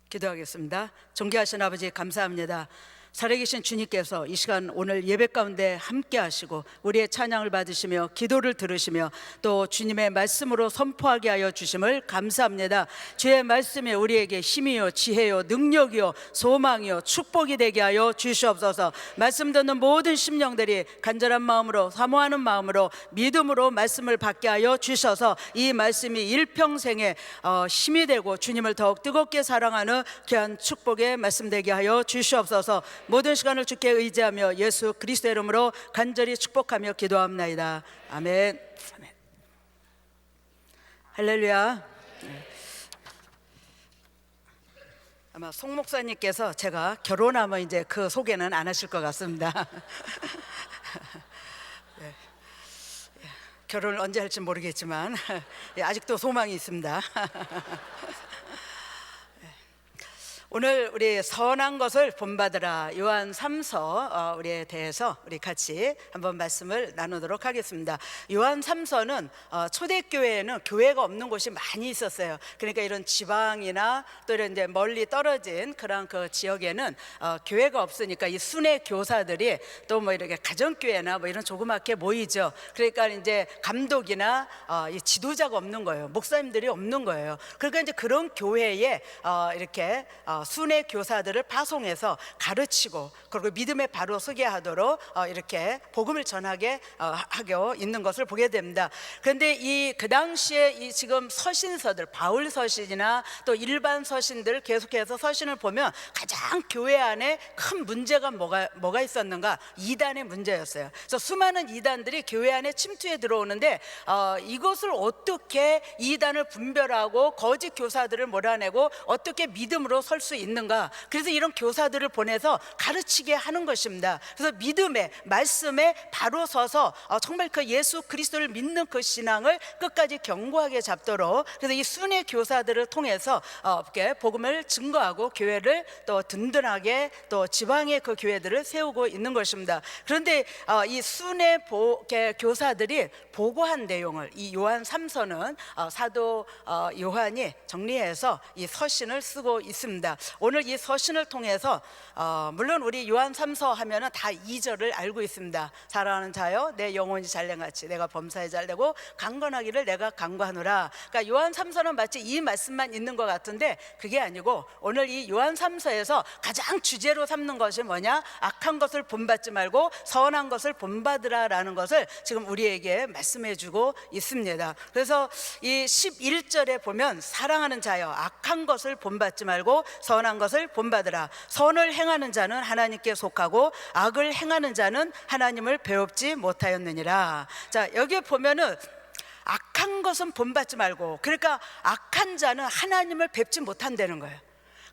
기도하겠습니다. 존귀하신 아버지 감사합니다. 살아계신 주님께서 이 시간 오늘 예배 가운데 함께 하시고 우리의 찬양을 받으시며 기도를 들으시며 또 주님의 말씀으로 선포하게 하여 주심을 감사합니다. 주의 말씀이 우리에게 힘이요 지혜요 능력이요 소망이요 축복이 되게 하여 주시옵소서. 말씀 듣는 모든 심령들이 간절한 마음으로 사모하는 마음으로 믿음으로 말씀을 받게 하여 주셔서 이 말씀이 일평생에 힘이 되고 주님을 더욱 뜨겁게 사랑하는 귀한 축복의 말씀 되게 하여 주시옵소서. 모든 시간을 주께 의지하며 예수 그리스도의 이름으로 간절히 축복하며 기도합나이다. 아멘. 아멘. 할렐루야. 아마 송 목사님께서 제가 결혼하면 이제 그 소개는 안 하실 것 같습니다. 네. 결혼을 언제 할지 모르겠지만 아직도 소망이 있습니다. 오늘 우리 선한 것을 본받으라 요한 3서 우리에 대해서 우리 같이 한번 말씀을 나누도록 하겠습니다. 요한 3서는 초대교회에는 교회가 없는 곳이 많이 있었어요. 그러니까 이런 지방이나 또 이런 이제 멀리 떨어진 그런 그 지역에는 교회가 없으니까 이 순회 교사들이 또 뭐 이렇게 가정교회나 뭐 이런 조그맣게 모이죠. 그러니까 이제 감독이나 이 지도자가 없는 거예요. 목사님들이 없는 거예요. 그러니까 이제 그런 교회에 이렇게 순회 교사들을 파송해서 가르치고 그리고 믿음에 바로 서게 하도록 이렇게 복음을 전하게 하고 있는 것을 보게 됩니다. 그런데 그 당시에 이 지금 서신서들 바울 서신이나 또 일반 서신들 계속해서 서신을 보면 가장 교회 안에 큰 문제가 뭐가 있었는가? 이단의 문제였어요. 그래서 수많은 이단들이 교회 안에 침투해 들어오는데 이것을 어떻게 이단을 분별하고 거짓 교사들을 몰아내고 어떻게 믿음으로 설 수 있는가? 그래서 이런 교사들을 보내서 가르치게 하는 것입니다. 그래서 믿음에 말씀에 바로 서서 정말 그 예수 그리스도를 믿는 그 신앙을 끝까지 견고하게 잡도록 그래서 이 순회 교사들을 통해서 복음을 증거하고 교회를 또 든든하게 또 지방의 그 교회들을 세우고 있는 것입니다. 그런데 이 순회 교사들이 보고한 내용을 이 요한 3서는 사도 요한이 정리해서 이 서신을 쓰고 있습니다. 오늘 이 서신을 통해서 물론 우리 요한 3서 하면은 다 2절을 알고 있습니다. 사랑하는 자여 내 영혼이 잘된같이 내가 범사에 잘되고 강건하기를 내가 강구하노라. 그러니까 요한 3서는 마치 이 말씀만 있는 것 같은데 그게 아니고 오늘 이 요한 3서에서 가장 주제로 삼는 것이 뭐냐? 악한 것을 본받지 말고 선한 것을 본받으라라는 것을 지금 우리에게 말씀해 주고 있습니다. 그래서 이 11절에 보면 사랑하는 자여 악한 것을 본받지 말고 선한 것을 본받으라. 선을 행하는 자는 하나님께 속하고 악을 행하는 자는 하나님을 배웁지 못하였느니라. 자, 여기에 보면은 악한 것은 본받지 말고, 그러니까 악한 자는 하나님을 뵙지 못한다는 거예요.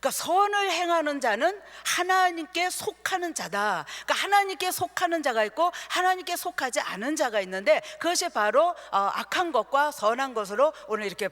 그러니까 선을 행하는 자는 하나님께 속하는 자다. 그러니까 하나님께 속하는 자가 있고 하나님께 속하지 않은 자가 있는데 그것이 바로 악한 것과 선한 것으로 오늘 이렇게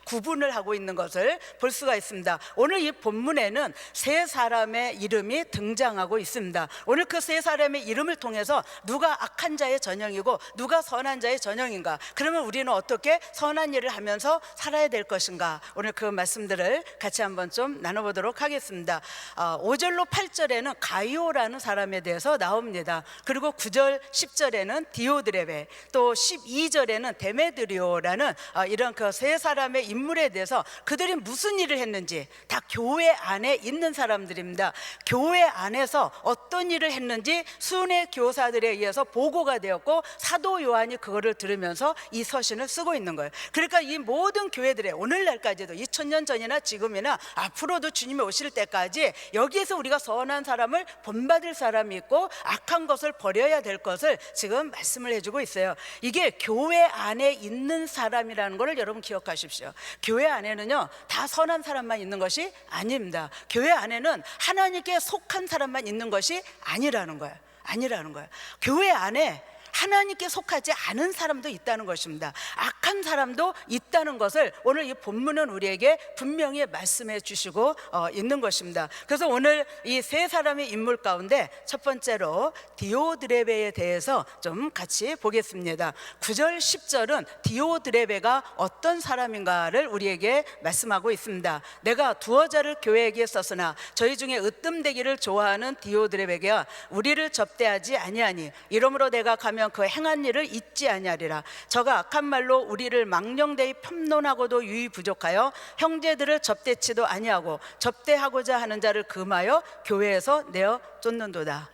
구분을 하고 있는 것을 볼 수가 있습니다. 오늘 이 본문에는 세 사람의 이름이 등장하고 있습니다. 오늘 그 세 사람의 이름을 통해서 누가 악한 자의 전형이고 누가 선한 자의 전형인가? 그러면 우리는 어떻게 선한 일을 하면서 살아야 될 것인가? 오늘 그 말씀들을 같이 한번 좀 나눠보도록 하겠습니다. 5절로 8절에는 가이오라는 사람에 대해서 나옵니다. 그리고 9절 10절에는 디오드레베, 또 12절에는 데메드리오라는 이런 그 세 사람 의 인물에 대해서 그들이 무슨 일을 했는지 다 교회 안에 있는 사람들입니다. 교회 안에서 어떤 일을 했는지 순회 교사들에 의해서 보고가 되었고 사도 요한이 그거를 들으면서 이 서신을 쓰고 있는 거예요. 그러니까 이 모든 교회들의 오늘날까지도 2000년 전이나 지금이나 앞으로도 주님이 오실 때까지 여기에서 우리가 선한 사람을 본받을 사람이 있고 악한 것을 버려야 될 것을 지금 말씀을 해주고 있어요. 이게 교회 안에 있는 사람이라는 것을 여러분 기억하십시오. 교회 안에는요 다 선한 사람만 있는 것이 아닙니다. 교회 안에는 하나님께 속한 사람만 있는 것이 아니라는 거예요. 교회 안에 하나님께 속하지 않은 사람도 있다는 것입니다. 악한 사람도 있다는 것을 오늘 이 본문은 우리에게 분명히 말씀해 주시고 있는 것입니다. 그래서 오늘 이 세 사람의 인물 가운데 첫 번째로 디오드레베에 대해서 좀 같이 보겠습니다. 9절 10절은 디오드레베가 어떤 사람인가를 우리에게 말씀하고 있습니다. 내가 두어 자를 교회에게 썼으나 저희 중에 으뜸되기를 좋아하는 디오드레베가 우리를 접대하지 아니하니 이러므로 내가 가면 그 행한 일을 잊지 아니하리라. 저가 악한 말로 우리를 망령되이 편론하고도 유의 부족하여 형제들을 접대치도 아니하고 접대하고자 하는 자를 금하여 교회에서 내어 쫓는도다.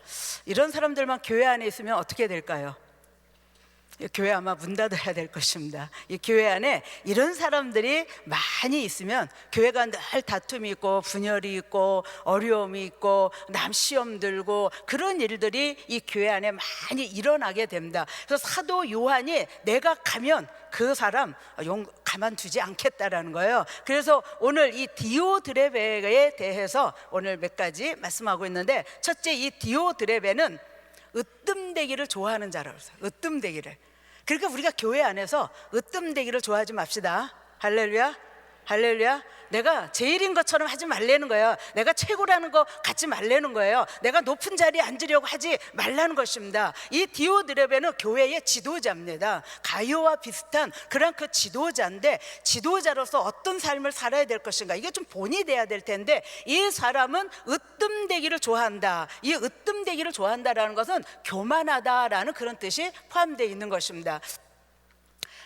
이런 사람들만 교회 안에 있으면 어떻게 될까요? 교회 아마 문 닫아야 될 것입니다. 이 교회 안에 이런 사람들이 많이 있으면 교회가 늘 다툼이 있고 분열이 있고 어려움이 있고 남 시험 들고 그런 일들이 이 교회 안에 많이 일어나게 됩니다. 그래서 사도 요한이 내가 가면 그 사람 가만두지 않겠다라는 거예요. 그래서 오늘 이 디오드레베에 대해서 오늘 몇 가지 말씀하고 있는데, 첫째, 이 디오드레베는 으뜸되기를 좋아하는 자라고 했어요. 으뜸되기를. 그러니까 우리가 교회 안에서 으뜸되기를 좋아하지 맙시다. 할렐루야, 할렐루야. 내가 제일인 것처럼 하지 말라는 거예요. 내가 최고라는 거 갖지 말라는 거예요. 내가 높은 자리에 앉으려고 하지 말라는 것입니다. 이 디오드레베는 교회의 지도자입니다. 가요와 비슷한 그런 그 지도자인데, 지도자로서 어떤 삶을 살아야 될 것인가, 이게 좀 본이 돼야 될 텐데, 이 사람은 으뜸되기를 좋아한다. 이 으뜸되기를 좋아한다라는 것은 교만하다라는 그런 뜻이 포함되어 있는 것입니다.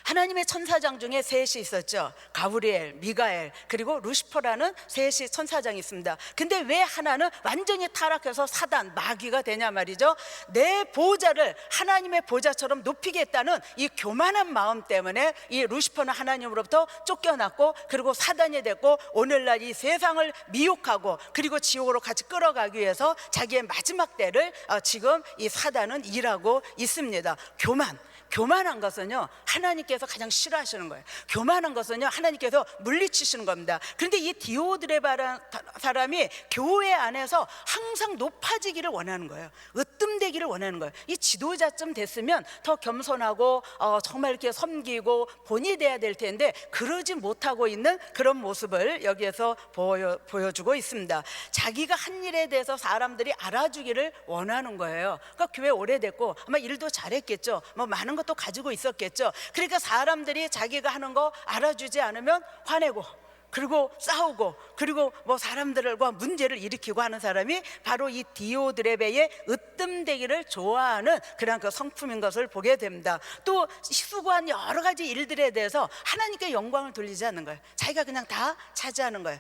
하나님의 천사장 중에 셋이 있었죠. 가브리엘, 미가엘, 그리고 루시퍼라는 셋이 천사장이 있습니다. 근데 왜 하나는 완전히 타락해서 사단, 마귀가 되냐 말이죠. 내 보호자를 하나님의 보호자처럼 높이겠다는 이 교만한 마음 때문에 이 루시퍼는 하나님으로부터 쫓겨났고, 그리고 사단이 됐고, 오늘날 이 세상을 미혹하고 그리고 지옥으로 같이 끌어가기 위해서 자기의 마지막 때를 지금 이 사단은 일하고 있습니다. 교만한 것은요, 하나님께서 가장 싫어하시는 거예요. 교만한 것은요, 하나님께서 물리치시는 겁니다. 그런데 이 디오드레바라는 사람이 교회 안에서 항상 높아지기를 원하는 거예요. 으뜸되기를 원하는 거예요. 이 지도자쯤 됐으면 더 겸손하고 정말 이렇게 섬기고 본이 돼야 될 텐데, 그러지 못하고 있는 그런 모습을 여기에서 보여주고 있습니다. 자기가 한 일에 대해서 사람들이 알아주기를 원하는 거예요. 그러니까 교회 오래됐고 아마 일도 잘했겠죠. 뭐 많은 것도 가지고 있었겠죠. 그러니까 사람들이 자기가 하는 거 알아주지 않으면 화내고, 그리고 싸우고, 그리고 뭐 사람들과 문제를 일으키고 하는 사람이 바로 이 디오드레베의 으뜸되기를 좋아하는 그런 그 성품인 것을 보게 됩니다. 또 수고한 여러 가지 일들에 대해서 하나님께 영광을 돌리지 않는 거예요. 자기가 그냥 다 차지하는 거예요.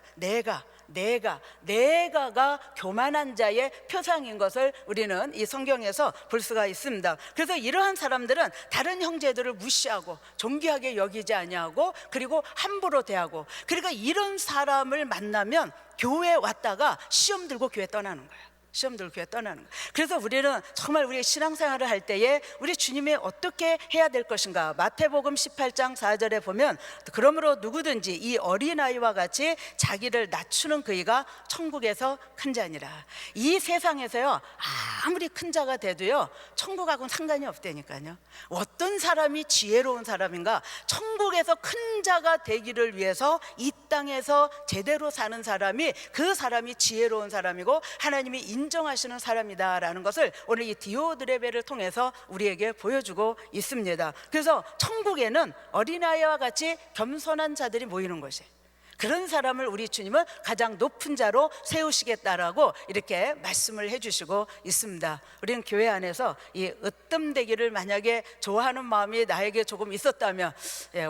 내가가 교만한 자의 표상인 것을 우리는 이 성경에서 볼 수가 있습니다. 그래서 이러한 사람들은 다른 형제들을 무시하고 존귀하게 여기지 아니하고, 그리고 함부로 대하고, 그러니까 이런 사람을 만나면 교회에 왔다가 시험 들고 교회 떠나는 거예요. 시험 들고 교회 떠나는 거예요. 그래서 우리는 정말 우리의 신앙생활을 할 때에 우리 주님이 어떻게 해야 될 것인가, 마태복음 18장 4절에 보면, 그러므로 누구든지 이 어린아이와 같이 자기를 낮추는 그이가 천국에서 큰 자니라. 이 세상에서요, 아무리 큰 자가 돼도요, 천국하고는 상관이 없다니까요. 어떤 사람이 지혜로운 사람인가, 천국에서 큰 자가 되기를 위해서 이 땅에서 제대로 사는 사람이, 그 사람이 지혜로운 사람이고 하나님이 인정하시는 사람이다라는 것을 오늘 이 디오드레베를 통해서 우리에게 보여주고 있습니다. 그래서 천국에는 어린아이와 같이 겸손한 자들이 모이는 것이에요. 그런 사람을 우리 주님은 가장 높은 자로 세우시겠다라고 이렇게 말씀을 해주시고 있습니다. 우리는 교회 안에서 이 으뜸되기를 만약에 좋아하는 마음이 나에게 조금 있었다면,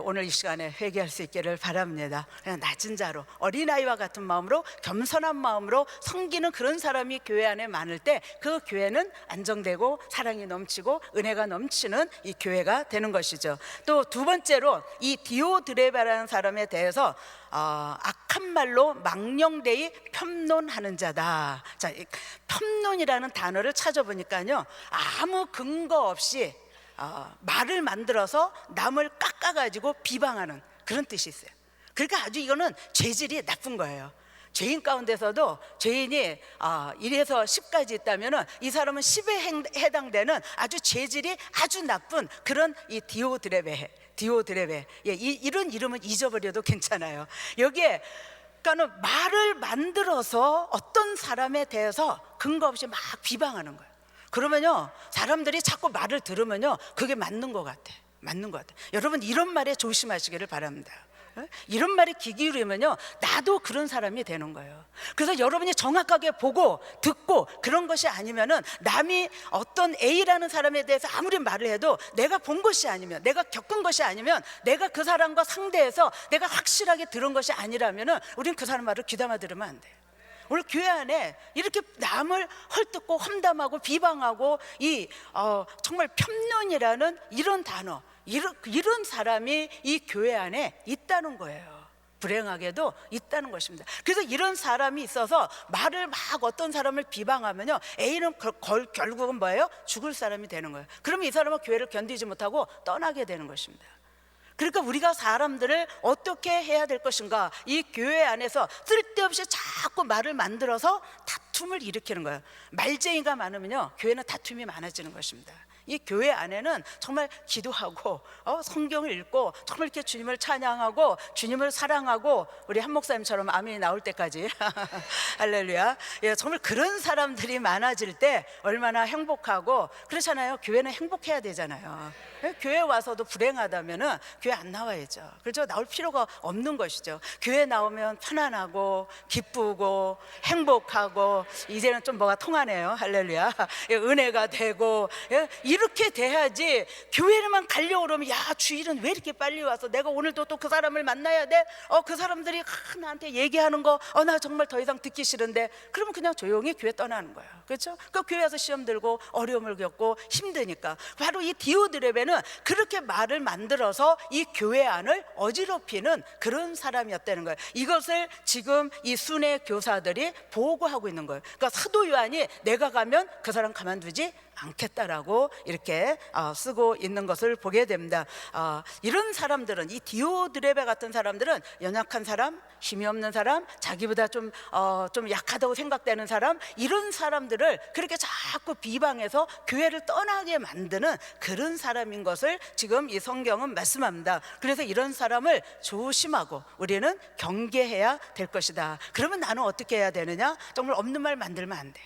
오늘 이 시간에 회개할 수 있기를 바랍니다. 그냥 낮은 자로, 어린아이와 같은 마음으로, 겸손한 마음으로 섬기는 그런 사람이 교회 안에 많을 때 그 교회는 안정되고 사랑이 넘치고 은혜가 넘치는 이 교회가 되는 것이죠. 또 두 번째로 이 디오드레바라는 사람에 대해서 악한 말로 망령되이 편론하는 자다. 자, 편론이라는 단어를 찾아보니까요, 아무 근거 없이 말을 만들어서 남을 깎아가지고 비방하는 그런 뜻이 있어요. 그러니까 아주 이거는 죄질이 나쁜 거예요. 죄인 가운데서도 죄인이 1에서 10까지 있다면은 이 사람은 10에 해당되는 아주 죄질이 아주 나쁜 그런 이 디오드레베. 예, 이런 이름은 잊어버려도 괜찮아요. 여기에 그러니까는 말을 만들어서 어떤 사람에 대해서 근거 없이 막 비방하는 거예요. 그러면요, 사람들이 자꾸 말을 들으면요, 그게 맞는 것 같아. 여러분, 이런 말에 조심하시기를 바랍니다. 이런 말에 귀 기울이면요, 나도 그런 사람이 되는 거예요. 그래서 여러분이 정확하게 보고 듣고 그런 것이 아니면은, 남이 어떤 A라는 사람에 대해서 아무리 말을 해도 내가 본 것이 아니면, 내가 겪은 것이 아니면, 내가 그 사람과 상대해서 내가 확실하게 들은 것이 아니라면은 우린 그 사람 말을 귀담아 들으면 안 돼요. 오늘 교회 안에 이렇게 남을 헐뜯고 험담하고 비방하고 정말 편론이라는 이런 단어, 이런 사람이 이 교회 안에 있다는 거예요. 불행하게도 있다는 것입니다. 그래서 이런 사람이 있어서 말을 막 어떤 사람을 비방하면요, A는 결국은 뭐예요? 죽을 사람이 되는 거예요. 그러면 이 사람은 교회를 견디지 못하고 떠나게 되는 것입니다. 그러니까 우리가 사람들을 어떻게 해야 될 것인가, 이 교회 안에서 쓸데없이 자꾸 말을 만들어서 다툼을 일으키는 거예요. 말쟁이가 많으면요, 교회는 다툼이 많아지는 것입니다. 이 교회 안에는 정말 기도하고 성경을 읽고 정말 이렇게 주님을 찬양하고 주님을 사랑하고, 우리 한 목사님처럼 아멘이 나올 때까지 할렐루야. 예, 정말 그런 사람들이 많아질 때 얼마나 행복하고, 그렇잖아요. 교회는 행복해야 되잖아요. 교회 와서도 불행하다면은 교회 안 나와야죠. 그렇죠? 나올 필요가 없는 것이죠. 교회 나오면 편안하고 기쁘고 행복하고, 이제는 좀 뭐가 통하네요. 할렐루야. 예, 은혜가 되고, 예, 이렇게 돼야지. 교회를만 가려고 그러면, 야, 주일은 왜 이렇게 빨리 와서 내가 오늘도 또 그 사람을 만나야 돼? 그 사람들이 나한테 얘기하는 거 나 정말 더 이상 듣기 싫은데, 그러면 그냥 조용히 교회 떠나는 거예요. 그렇죠? 그 교회 와서 시험 들고 어려움을 겪고 힘드니까. 바로 이 디오드레베는 그렇게 말을 만들어서 이 교회 안을 어지럽히는 그런 사람이었다는 거예요. 이것을 지금 이 순회 교사들이 보고하고 있는 거예요. 그러니까 사도 요한이 내가 가면 그 사람 가만두지 않겠다라고 이렇게 쓰고 있는 것을 보게 됩니다. 이런 사람들은, 이 디오드레베 같은 사람들은 연약한 사람, 힘이 없는 사람, 자기보다 좀 약하다고 생각되는 사람, 이런 사람들을 그렇게 자꾸 비방해서 교회를 떠나게 만드는 그런 사람인 것을 지금 이 성경은 말씀합니다. 그래서 이런 사람을 조심하고 우리는 경계해야 될 것이다. 그러면 나는 어떻게 해야 되느냐? 정말 없는 말 만들면 안 돼.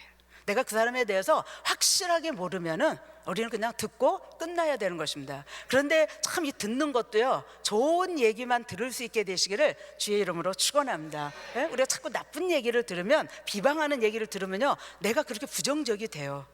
내가 그 사람에 대해서 확실하게 모르면은 우리는 그냥 듣고 끝나야 되는 것입니다. 그런데 참 이 듣는 것도요, 좋은 얘기만 들을 수 있게 되시기를 주의 이름으로 축원합니다. 예? 우리가 자꾸 나쁜 얘기를 들으면, 비방하는 얘기를 들으면요, 내가 그렇게 부정적이 돼요.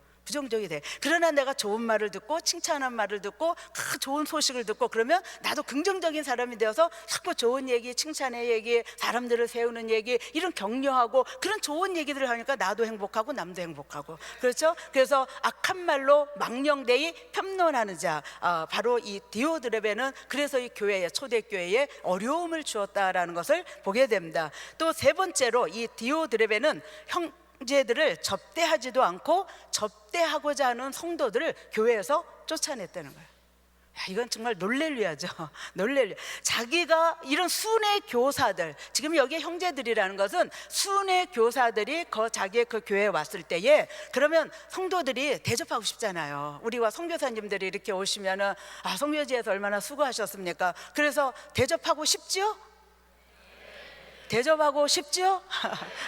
그러나 내가 좋은 말을 듣고 칭찬한 말을 듣고 좋은 소식을 듣고 그러면 나도 긍정적인 사람이 되어서 자꾸 좋은 얘기, 칭찬의 얘기, 사람들을 세우는 얘기, 이런 격려하고 그런 좋은 얘기들을 하니까 나도 행복하고 남도 행복하고, 그렇죠? 그래서 악한 말로 망령되이 편론하는 자, 바로 이 디오드레베는 그래서 이 교회에, 초대교회에 어려움을 주었다라는 것을 보게 됩니다. 또 세 번째로 이 디오드레베는 형제들을 접대하지도 않고 접대하고자 하는 성도들을 교회에서 쫓아냈다는 거예요. 이건 정말 놀렐류야죠. 자기가 이런 순회 교사들, 지금 여기 형제들이라는 것은 순회 교사들이 자기의 그 교회에 왔을 때에, 그러면 성도들이 대접하고 싶잖아요. 우리와 선교사님들이 이렇게 오시면은, 선교지에서 얼마나 수고하셨습니까? 그래서 대접하고 싶지요? 대접하고 싶죠?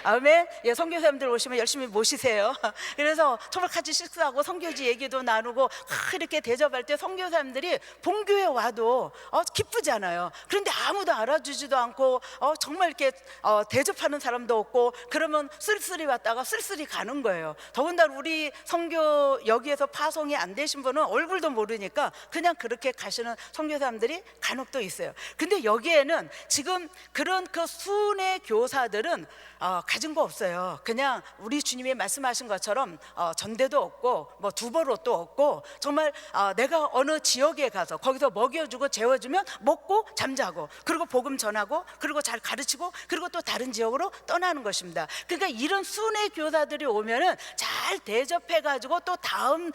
아멘. 예, 선교사님들 오시면 열심히 모시세요. 그래서 정말 같이 식사하고 선교지 얘기도 나누고 이렇게 대접할 때 선교사님들이 본교에 와도 기쁘잖아요. 그런데 아무도 알아주지도 않고 정말 이렇게 대접하는 사람도 없고, 그러면 쓸쓸히 왔다가 쓸쓸히 가는 거예요. 더군다나 우리 선교 여기에서 파송이 안 되신 분은 얼굴도 모르니까 그냥 그렇게 가시는 선교사님들이 간혹 또 있어요. 근데 여기에는 지금 그런 그 순회 교사들은 가진 거 없어요. 그냥 우리 주님이 말씀하신 것처럼 전대도 없고 뭐 두보로도 없고, 정말 내가 어느 지역에 가서 거기서 먹여주고 재워주면 먹고 잠자고, 그리고 복음 전하고, 그리고 잘 가르치고, 그리고 또 다른 지역으로 떠나는 것입니다. 그러니까 이런 순회 교사들이 오면은 잘 대접해가지고 또 다음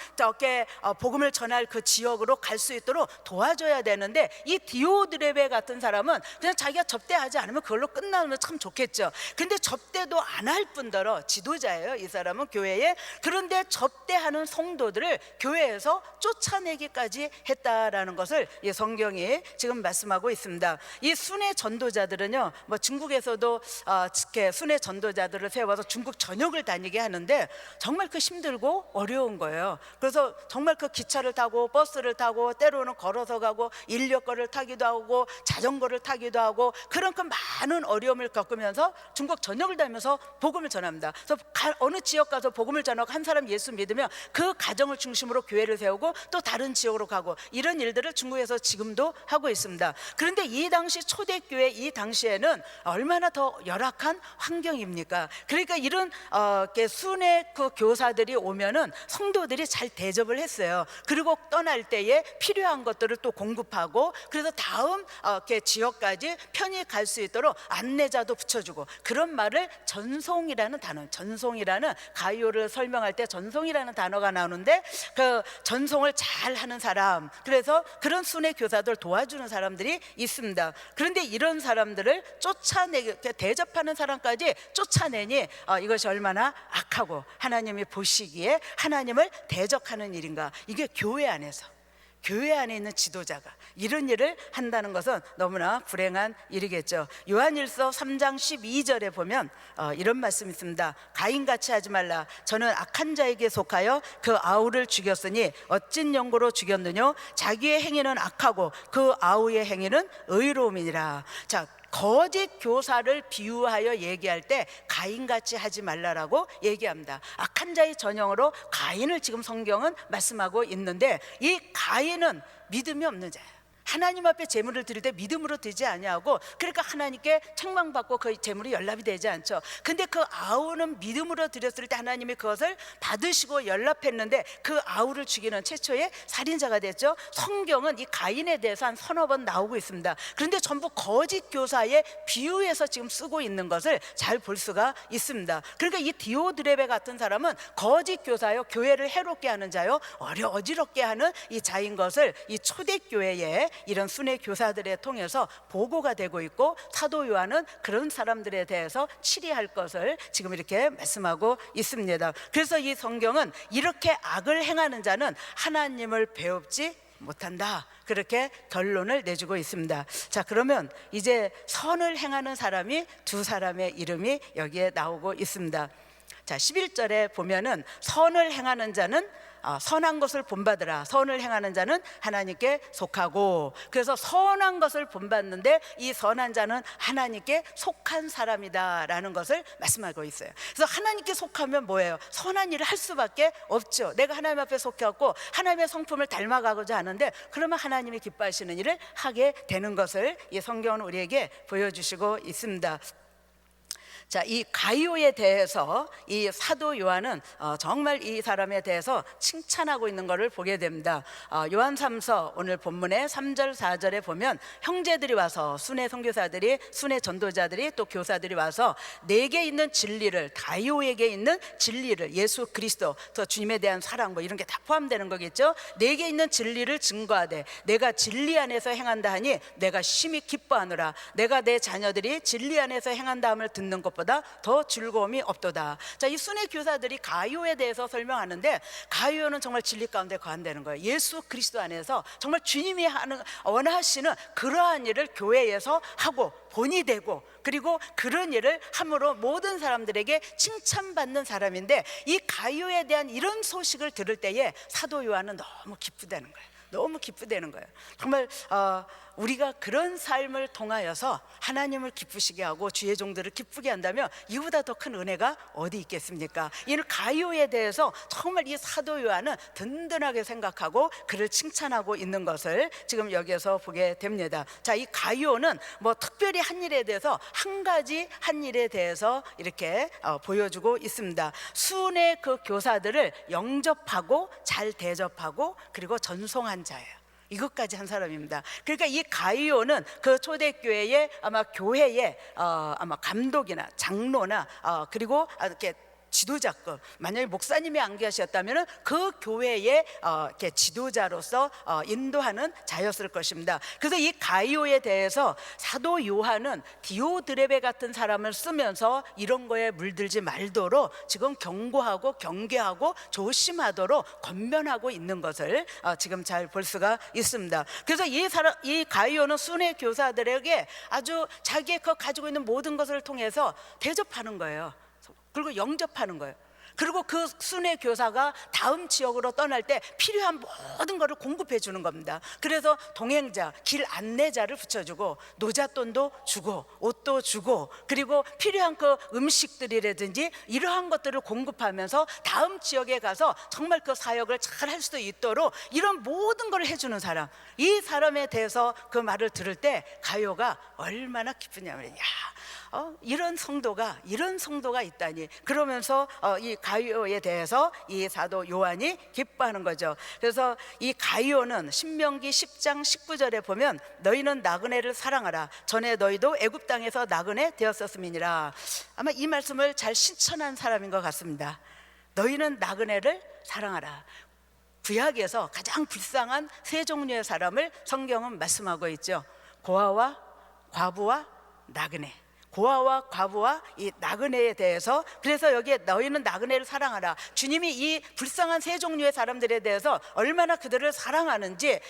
복음을 전할 그 지역으로 갈 수 있도록 도와줘야 되는데, 이 디오드레베 같은 사람은 그냥 자기가 접대하지 않으면 그걸로 끝나는 나누면 참 좋겠죠. 근데 접대도 안 할 뿐더러 지도자예요, 이 사람은 교회에. 그런데 접대하는 성도들을 교회에서 쫓아내기까지 했다라는 것을 이 성경이 지금 말씀하고 있습니다. 이 순회 전도자들은요, 뭐 중국에서도 이렇게 순회 전도자들을 세워서 중국 전역을 다니게 하는데 정말 그 힘들고 어려운 거예요. 그래서 정말 그 기차를 타고 버스를 타고 때로는 걸어서 가고 인력거를 타기도 하고 자전거를 타기도 하고 그런 그 많은 어려움을 겪으면서 중국 전역을 다니면서 복음을 전합니다. 그래서 어느 지역 가서 복음을 전하고 한 사람 예수 믿으면 그 가정을 중심으로 교회를 세우고 또 다른 지역으로 가고 이런 일들을 중국에서 지금도 하고 있습니다. 그런데 이 당시 초대교회 이 당시에는 얼마나 더 열악한 환경입니까? 그러니까 이런 순회 그 교사들이 오면은 성도들이 잘 대접을 했어요. 그리고 떠날 때에 필요한 것들을 또 공급하고 그래서 다음 지역까지 편히 갈 수 있도록 안내자도 붙여주고 그런 말을 전송이라는 단어, 전송이라는 가이오를 설명할 때 전송이라는 단어가 나오는데 그 전송을 잘 하는 사람, 그래서 그런 순회 교사들 도와주는 사람들이 있습니다. 그런데 이런 사람들을 대접하는 사람까지 쫓아내니 이것이 얼마나 악하고 하나님이 보시기에 하나님을 대적하는 일인가. 이게 교회 안에 있는 지도자가 이런 일을 한다는 것은 너무나 불행한 일이겠죠. 요한일서 3장 12절에 보면 이런 말씀이 있습니다. 가인같이 하지 말라. 저는 악한 자에게 속하여 그 아우를 죽였으니 어찐 연고로 죽였느뇨. 자기의 행위는 악하고 그 아우의 행위는 의로움이니라. 자, 거짓 교사를 비유하여 얘기할 때 가인같이 하지 말라라고 얘기합니다. 악한 자의 전형으로 가인을 지금 성경은 말씀하고 있는데 이 가인은 믿음이 없는 자예요. 하나님 앞에 제물을 드릴 때 믿음으로 드리지 아니하고 그러니까 하나님께 책망받고 그 제물이 연락이 되지 않죠. 근데 그 아우는 믿음으로 드렸을 때 하나님이 그것을 받으시고 연락했는데 그 아우를 죽이는 최초의 살인자가 됐죠. 성경은 이 가인에 대해서 한 서너 번 나오고 있습니다. 그런데 전부 거짓 교사의 비유에서 지금 쓰고 있는 것을 잘 볼 수가 있습니다. 그러니까 이 디오드레베 같은 사람은 거짓 교사요, 교회를 해롭게 하는 자요, 어지럽게 하는 이 자인 것을 이 초대교회에 이런 순회 교사들에 통해서 보고가 되고 있고 사도 요한은 그런 사람들에 대해서 치리할 것을 지금 이렇게 말씀하고 있습니다. 그래서 이 성경은 이렇게 악을 행하는 자는 하나님을 배웁지 못한다, 그렇게 결론을 내주고 있습니다. 자, 그러면 이제 선을 행하는 사람이 두 사람의 이름이 여기에 나오고 있습니다. 자, 11절에 보면은 선을 행하는 자는 선한 것을 본받으라. 선을 행하는 자는 하나님께 속하고, 그래서 선한 것을 본받는데 이 선한 자는 하나님께 속한 사람이다 라는 것을 말씀하고 있어요. 그래서 하나님께 속하면 뭐예요? 선한 일을 할 수밖에 없죠. 내가 하나님 앞에 속해갖고 하나님의 성품을 닮아가고자 하는데 그러면 하나님이 기뻐하시는 일을 하게 되는 것을 이 성경은 우리에게 보여주시고 있습니다. 자, 이 가이오에 대해서 이 사도 요한은 정말 이 사람에 대해서 칭찬하고 있는 것을 보게 됩니다. 요한 3서 오늘 본문의 3절 4절에 보면 형제들이 와서, 순회 선교사들이, 순회 전도자들이, 또 교사들이 와서 내게 있는 진리를, 가이오에게 있는 진리를, 예수 그리스도, 또 주님에 대한 사랑, 뭐 이런 게 다 포함되는 거겠죠. 내게 있는 진리를 증거하되 내가 진리 안에서 행한다 하니 내가 심히 기뻐하노라. 내가 내 자녀들이 진리 안에서 행한다함을 듣는 것보다 더 즐거움이 없도다. 자, 이 순회 교사들이 가이오에 대해서 설명하는데 가이오는 정말 진리 가운데 거한다는 거예요. 예수 그리스도 안에서 정말 주님이 원하시는 그러한 일을 교회에서 하고 본이 되고, 그리고 그런 일을 함으로 모든 사람들에게 칭찬받는 사람인데 이 가이오에 대한 이런 소식을 들을 때에 사도 요한은 너무 기쁘다는 거예요. 너무 기쁘다는 거예요. 정말 우리가 그런 삶을 통하여서 하나님을 기쁘시게 하고 주의 종들을 기쁘게 한다면 이보다 더 큰 은혜가 어디 있겠습니까? 이 가이오에 대해서 정말 이 사도 요한은 든든하게 생각하고 그를 칭찬하고 있는 것을 지금 여기에서 보게 됩니다. 자, 이 가이오는 뭐 특별히 한 일에 대해서 한 가지 한 일에 대해서 이렇게 보여주고 있습니다. 순회 그 교사들을 영접하고 잘 대접하고 그리고 전송한 자예요. 이것까지 한 사람입니다. 그러니까 이 가이오는 그 초대교회의 아마 교회의 아마 감독이나 장로나 그리고 이렇게 지도자급, 만약에 목사님이 안 계셨다면 그 교회의 이렇게 지도자로서 인도하는 자였을 것입니다. 그래서 이 가이오에 대해서 사도 요한은 디오드레베 같은 사람을 쓰면서 이런 거에 물들지 말도록 지금 경고하고 경계하고 조심하도록 권면하고 있는 것을 지금 잘 볼 수가 있습니다. 그래서 이 가이오는 순회 교사들에게 아주 자기의 가지고 있는 모든 것을 통해서 대접하는 거예요. 그리고 영접하는 거예요. 그리고 그 순회 교사가 다음 지역으로 떠날 때 필요한 모든 것을 공급해 주는 겁니다. 그래서 동행자, 길 안내자를 붙여주고 노잣돈도 주고 옷도 주고 그리고 필요한 그 음식들이라든지 이러한 것들을 공급하면서 다음 지역에 가서 정말 그 사역을 잘 할 수 있도록 이런 모든 걸 해주는 사람, 이 사람에 대해서 그 말을 들을 때 가요가 얼마나 기쁘냐면 이런 성도가 있다니. 그러면서 이 가이오에 대해서 이 사도 요한이 기뻐하는 거죠. 그래서 이 가이오는 신명기 10장 19절에 보면 너희는 나그네를 사랑하라. 전에 너희도 애굽 땅에서 나그네 되었었음이니라. 아마 이 말씀을 잘 실천한 사람인 것 같습니다. 너희는 나그네를 사랑하라. 구약에서 가장 불쌍한 세 종류의 사람을 성경은 말씀하고 있죠. 고아와 과부와 나그네. 고아와 과부와 이 나그네에 대해서, 그래서 여기에 너희는 나그네를 사랑하라. 주님이 이 불쌍한 세 종류의 사람들에 대해서 얼마나 그들을 사랑하는지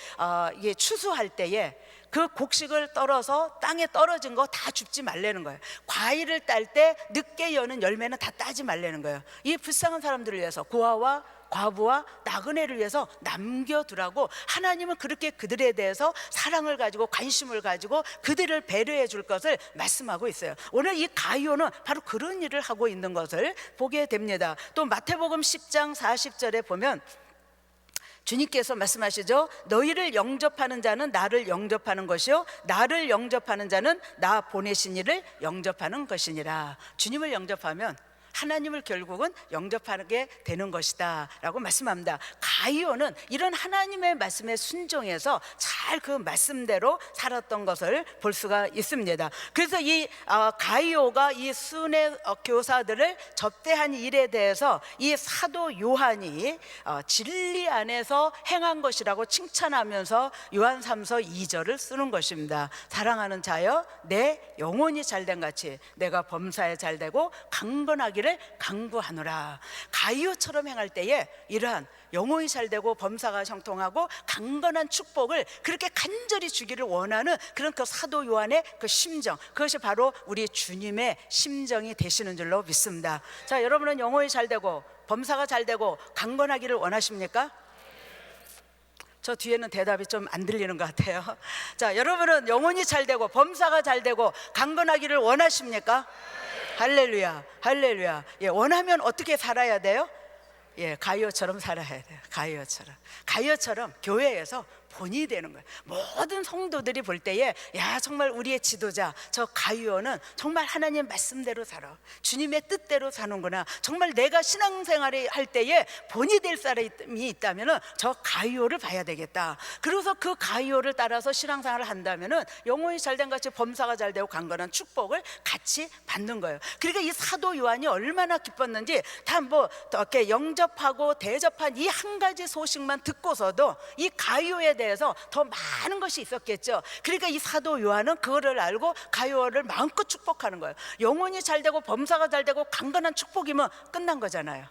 이게 추수할 때에 그 곡식을 떨어서 땅에 떨어진 거 다 줍지 말라는 거예요. 과일을 딸 때 늦게 여는 열매는 다 따지 말라는 거예요. 이 불쌍한 사람들을 위해서 고아와 과부와 나그네를 위해서 남겨두라고 하나님은 그렇게 그들에 대해서 사랑을 가지고 관심을 가지고 그들을 배려해 줄 것을 말씀하고 있어요. 오늘 이 가이오는 바로 그런 일을 하고 있는 것을 보게 됩니다. 또 마태복음 10장 40절에 보면 주님께서 말씀하시죠. 너희를 영접하는 자는 나를 영접하는 것이요 나를 영접하는 자는 나 보내신 이를 영접하는 것이니라. 주님을 영접하면 하나님을 결국은 영접하게 되는 것이다 라고 말씀합니다. 가이오는 이런 하나님의 말씀에 순종해서 잘 그 말씀대로 살았던 것을 볼 수가 있습니다. 그래서 이 가이오가 이 순회 교사들을 접대한 일에 대해서 이 사도 요한이 진리 안에서 행한 것이라고 칭찬하면서 요한 3서 2절을 쓰는 것입니다. 사랑하는 자여 내 영혼이 잘된 같이 내가 범사에 잘되고 강건하기를 강구하노라. 가이오처럼 행할 때에 이러한 영혼이 잘되고 범사가 형통하고 강건한 축복을 그렇게 간절히 주기를 원하는 그런 그 사도 요한의 그 심정, 그것이 바로 우리 주님의 심정이 되시는 줄로 믿습니다. 자, 여러분은 영혼이 잘되고 범사가 잘되고 강건하기를 원하십니까? 저 뒤에는 대답이 좀 안 들리는 것 같아요. 자, 여러분은 영혼이 잘되고 범사가 잘되고 강건하기를 원하십니까? 할렐루야, 할렐루야. 예, 원하면 어떻게 살아야 돼요? 예, 가이오처럼 살아야 돼요. 가이오처럼 교회에서 본이 되는 거예요. 모든 성도들이 볼 때에 야, 정말 우리의 지도자 저 가이오는 정말 하나님 말씀대로 살아, 주님의 뜻대로 사는구나. 정말 내가 신앙생활을 할 때에 본이 될 사람이 있다면 저 가이오를 봐야 되겠다. 그래서 그 가이오를 따라서 신앙생활을 한다면 영혼이 잘된 같이 범사가 잘되고 강건한 축복을 같이 받는 거예요. 그러니까 이 사도 요한이 얼마나 기뻤는지, 다 뭐 이렇게 영접하고 대접한 이 한 가지 소식만 듣고서도 이 가이오에 대해서 더 많은 것이 있었겠죠. 그러니까 이 사도 요한은 그거를 알고 가이오를 마음껏 축복하는 거예요. 영혼이 잘되고 범사가 잘되고 강건한 축복이면 끝난 거잖아요.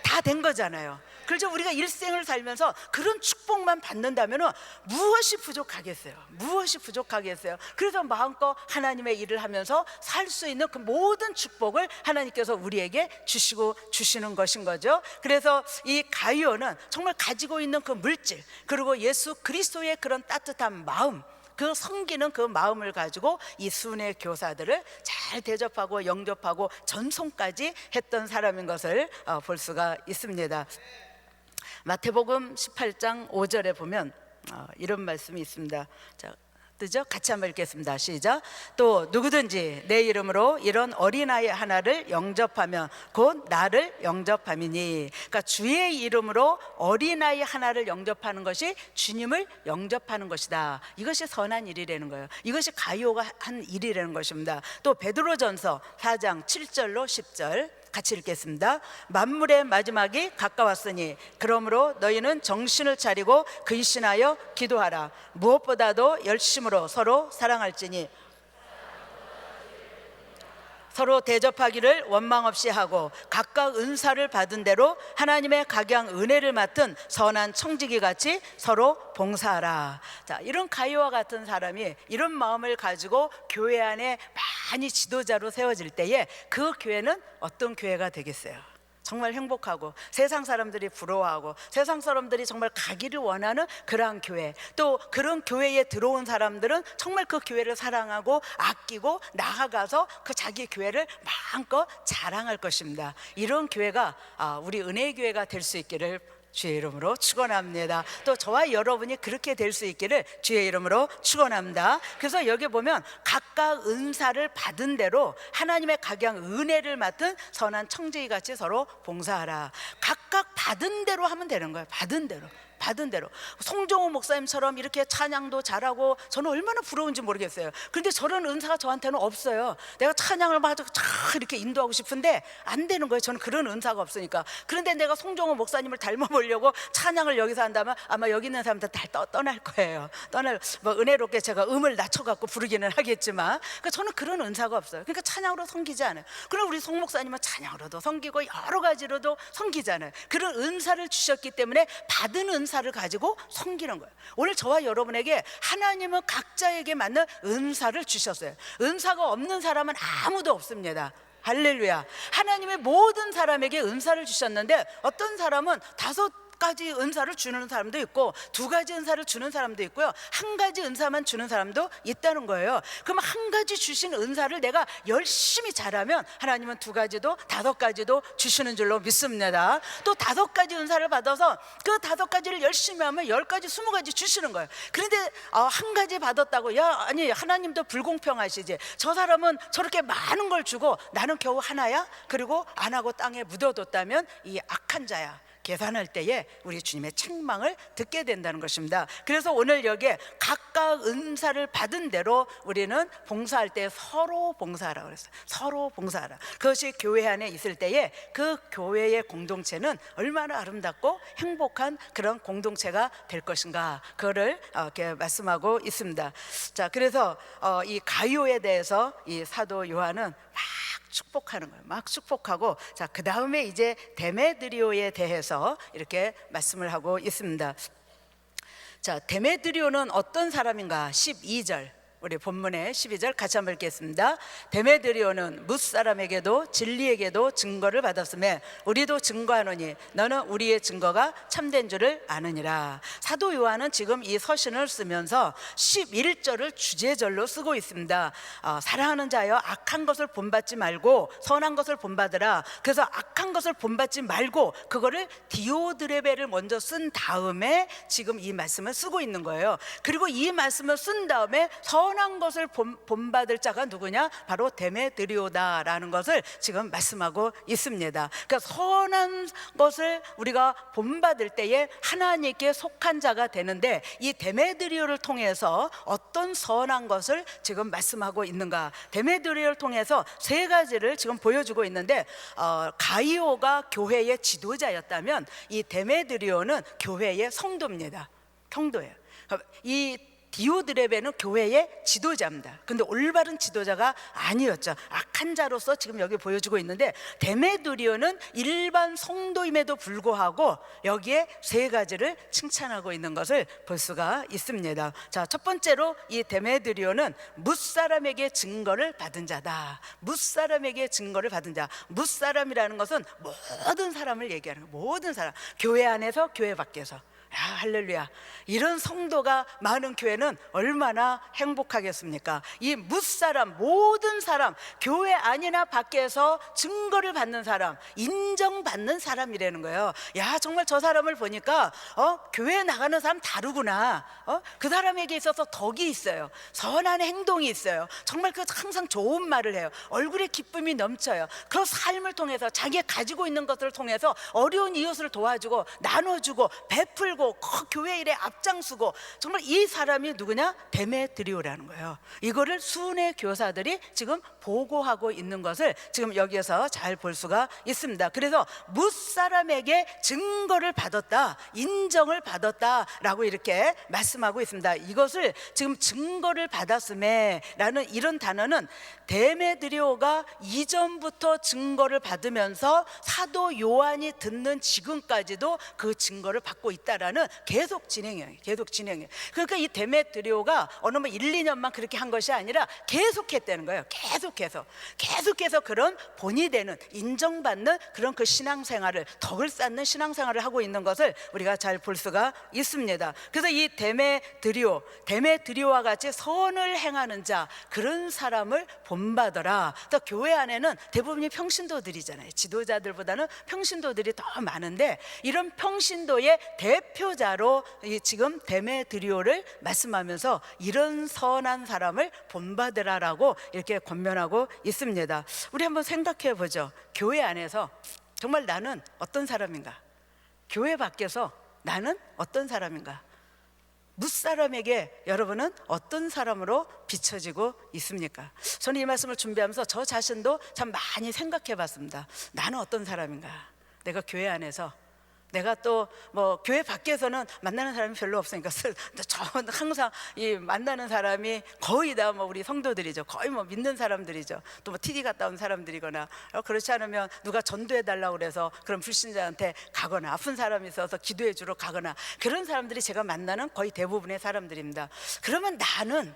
다 된 거잖아요. 그래서 우리가 일생을 살면서 그런 축복만 받는다면 무엇이 부족하겠어요? 무엇이 부족하겠어요? 그래서 마음껏 하나님의 일을 하면서 살 수 있는 그 모든 축복을 하나님께서 우리에게 주시는 것인 거죠. 그래서 이 가이오는 정말 가지고 있는 그 물질, 그리고 예수 그리스도의 그런 따뜻한 마음, 그 섬기는 그 마음을 가지고 이 순회 교사들을 잘 대접하고 영접하고 전송까지 했던 사람인 것을 볼 수가 있습니다. 마태복음 18장 5절에 보면 이런 말씀이 있습니다. 자, 뜨죠? 같이 한번 읽겠습니다. 시작. 또 누구든지 내 이름으로 이런 어린아이 하나를 영접하면 곧 나를 영접함이니. 그러니까 주의 이름으로 어린아이 하나를 영접하는 것이 주님을 영접하는 것이다. 이것이 선한 일이라는 거예요. 이것이 가이오가 한 일이라는 것입니다. 또 베드로전서 4장 7절로 10절 같이 읽겠습니다. 만물의 마지막이 가까웠으니 그러므로 너희는 정신을 차리고 근신하여 기도하라. 무엇보다도 열심으로 서로 사랑할지니 서로 대접하기를 원망 없이 하고 각각 은사를 받은 대로 하나님의 각양 은혜를 맡은 선한 청지기 같이 서로 봉사하라. 자, 이런 가이와 같은 사람이 이런 마음을 가지고 교회 안에 많이 지도자로 세워질 때에 그 교회는 어떤 교회가 되겠어요? 정말 행복하고 세상 사람들이 부러워하고 세상 사람들이 정말 가기를 원하는 그러한 교회, 또 그런 교회에 들어온 사람들은 정말 그 교회를 사랑하고 아끼고 나아가서 그 자기 교회를 마음껏 자랑할 것입니다. 이런 교회가 우리 은혜의 교회가 될 수 있기를 주의 이름으로 축원합니다. 또 저와 여러분이 그렇게 될 수 있기를 주의 이름으로 축원합니다. 그래서 여기 보면 각각 은사를 받은 대로 하나님의 각양 은혜를 맡은 선한 청지기 같이 서로 봉사하라. 각각 받은 대로 하면 되는 거예요. 받은 대로. 송정호 목사님처럼 이렇게 찬양도 잘하고 저는 얼마나 부러운지 모르겠어요. 그런데 저런 은사가 저한테는 없어요. 내가 찬양을 막 이렇게 인도하고 싶은데 안 되는 거예요. 저는 그런 은사가 없으니까. 그런데 내가 송정호 목사님을 닮아보려고 찬양을 여기서 한다면 아마 여기 있는 사람들 다 떠날 거예요. 뭐 은혜롭게 제가 음을 낮춰갖고 부르기는 하겠지만, 그러니까 저는 그런 은사가 없어요. 그러니까 찬양으로 섬기지 않아요. 그럼 우리 송 목사님은 찬양으로도 섬기고 여러 가지로도 섬기잖아요. 그런 은사를 주셨기 때문에 받은 은사를 가지고 섬기는 거예요. 오늘 저와 여러분에게 하나님은 각자에게 맞는 은사를 주셨어요. 은사가 없는 사람은 아무도 없습니다. 할렐루야. 하나님의 모든 사람에게 은사를 주셨는데 어떤 사람은 5가지 은사를 주는 사람도 있고 2가지 은사를 주는 사람도 있고요, 1가지 은사만 주는 사람도 있다는 거예요. 그럼 1가지 주신 은사를 내가 열심히 잘하면 하나님은 2가지도 5가지도 주시는 줄로 믿습니다. 또 5가지 은사를 받아서 그 5가지를 열심히 하면 10가지 20가지 주시는 거예요. 그런데 1가지 받았다고 아니 하나님도 불공평하시지, 저 사람은 저렇게 많은 걸 주고 나는 겨우 하나야? 그리고 안 하고 땅에 묻어뒀다면 이 악한 자야. 계산할 때에 우리 주님의 책망을 듣게 된다는 것입니다. 그래서 오늘 여기에 각각 은사를 받은 대로 우리는 봉사할 때 서로 봉사하라고 그랬어요. 서로 봉사하라. 그것이 교회 안에 있을 때에 그 교회의 공동체는 얼마나 아름답고 행복한 그런 공동체가 될 것인가, 그거를 이렇게 말씀하고 있습니다. 자, 그래서 이 가이오에 대해서 이 사도 요한은 축복하는 거예요. 막 축복하고, 자, 그 다음에 이제 데메드리오에 대해서 이렇게 말씀을 하고 있습니다. 자, 데메드리오는 어떤 사람인가? 12절, 우리 본문의 12절 같이 한번 읽겠습니다. 데메드리오는 뭇 사람에게도 진리에게도 증거를 받았으며 우리도 증거하노니 너는 우리의 증거가 참된 줄을 아느니라. 사도 요한은 지금 이 서신을 쓰면서 11절을 주제절로 쓰고 있습니다. 사랑하는 자여, 악한 것을 본받지 말고 선한 것을 본받으라. 그래서 악한 것을 본받지 말고 그거를 디오드레베를 먼저 쓴 다음에 지금 이 말씀을 쓰고 있는 거예요. 그리고 이 말씀을 쓴 다음에 선한 것을 본받을 자가 누구냐? 바로 데메드리오다라는 것을 지금 말씀하고 있습니다. 그러니까 선한 것을 우리가 본받을 때에 하나님께 속한 자가 되는데, 이 데메드리오를 통해서 어떤 선한 것을 지금 말씀하고 있는가? 데메드리오를 통해서 3가지를 지금 보여주고 있는데, 가이오가 교회의 지도자였다면 이 데메드리오는 교회의 성도입니다. 성도예요. 이 디오드레베는 교회의 지도자입니다. 근데 올바른 지도자가 아니었죠. 악한 자로서 지금 여기 보여주고 있는데, 데메드리오는 일반 성도임에도 불구하고 여기에 3가지를 칭찬하고 있는 것을 볼 수가 있습니다. 자, 첫 번째로 이 데메드리오는 뭇사람에게 증거를 받은 자다. 뭇사람에게 증거를 받은 자. 뭇사람이라는 것은 모든 사람을 얘기하는 거예요. 모든 사람, 교회 안에서 교회 밖에서. 할렐루야. 이런 성도가 많은 교회는 얼마나 행복하겠습니까? 이 뭇사람, 모든 사람, 교회 안이나 밖에서 증거를 받는 사람, 인정받는 사람이라는 거예요. 야, 정말 저 사람을 보니까 교회 나가는 사람 다르구나. 그 사람에게 있어서 덕이 있어요. 선한 행동이 있어요. 정말 그 항상 좋은 말을 해요. 얼굴에 기쁨이 넘쳐요. 그 삶을 통해서 자기가 가지고 있는 것들을 통해서 어려운 이웃을 도와주고 나눠주고 베풀고 살고 교회 일에 앞장서고, 정말 이 사람이 누구냐? 데메드리오라는 거예요. 이거를 순회 교사들이 지금 보고하고 있는 것을 지금 여기에서 잘 볼 수가 있습니다. 그래서 무사람에게 증거를 받았다, 인정을 받았다라고 이렇게 말씀하고 있습니다. 이것을 지금 증거를 받았음에 라는 이런 단어는 데메드리오가 이전부터 증거를 받으면서 사도 요한이 듣는 지금까지도 그 증거를 받고 있다라는 계속 진행이에요. 그러니까 이 데메드리오가 어느 1, 2년만 그렇게 한 것이 아니라 계속했다는 거예요. 계속해서 그런 본이 되는, 인정받는 그런 그 신앙생활을, 덕을 쌓는 신앙생활을 하고 있는 것을 우리가 잘 볼 수가 있습니다. 그래서 이 데메드리오와 같이 선을 행하는 자, 그런 사람을 본받아라. 또 교회 안에는 대부분이 평신도들이잖아요. 지도자들보다는 평신도들이 더 많은데, 이런 평신도의 대표자로 지금 데메드리오를 말씀하면서 이런 선한 사람을 본받으라라고 이렇게 권면하고 있습니다. 우리 한번 생각해 보죠. 교회 안에서 정말 나는 어떤 사람인가? 교회 밖에서 나는 어떤 사람인가? 무사람에게 여러분은 어떤 사람으로 비춰지고 있습니까? 저는 이 말씀을 준비하면서 저 자신도 참 많이 생각해 봤습니다. 나는 어떤 사람인가? 내가 교회 안에서, 내가 또 교회 밖에서는 만나는 사람이 별로 없으니까 저는 항상 이 만나는 사람이 거의 다 우리 성도들이죠. 거의 믿는 사람들이죠. 또 TD 갔다 온 사람들이거나, 그렇지 않으면 누가 전도해 달라고 그래서 그런 불신자한테 가거나, 아픈 사람이 있어서 기도해 주러 가거나, 그런 사람들이 제가 만나는 거의 대부분의 사람들입니다. 그러면 나는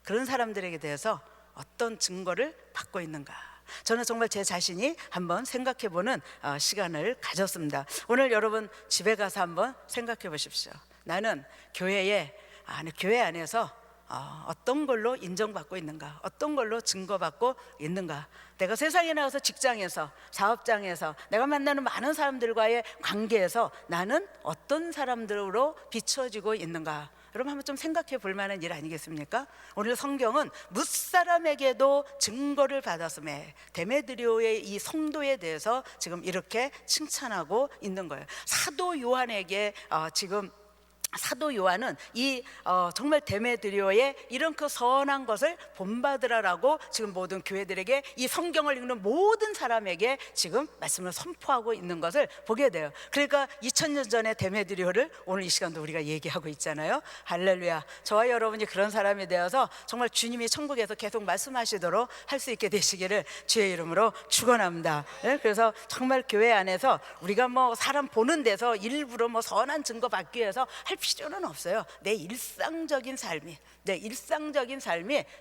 그런 사람들에게 대해서 어떤 증거를 받고 있는가? 저는 정말 제 자신이 한번 생각해보는 시간을 가졌습니다. 오늘 여러분 집에 가서 한번 생각해 보십시오. 나는 교회 안에서 어떤 걸로 인정받고 있는가? 어떤 걸로 증거받고 있는가? 내가 세상에 나가서 직장에서, 사업장에서, 내가 만나는 많은 사람들과의 관계에서 나는 어떤 사람들로 비춰지고 있는가? 여러분 한번 좀 생각해 볼 만한 일 아니겠습니까? 오늘 성경은 무사람에게도 증거를 받았음에, 데메드리오의 이 성도에 대해서 지금 이렇게 칭찬하고 있는 거예요. 사도 요한에게 지금 사도 요한은 정말 데메드리오의 이런 그 선한 것을 본받으라라고 지금 모든 교회들에게, 이 성경을 읽는 모든 사람에게 지금 말씀을 선포하고 있는 것을 보게 돼요. 그러니까 2000년 전에 데메드리오를 오늘 이 시간도 우리가 얘기하고 있잖아요. 할렐루야. 저와 여러분이 그런 사람이 되어서 정말 주님이 천국에서 계속 말씀하시도록 할 수 있게 되시기를 주의 이름으로 축원합니다. 그래서 정말 교회 안에서 우리가 사람 보는 데서 일부러 선한 증거 받기 위해서 할 필요는 없어요. 내 일상적인 삶이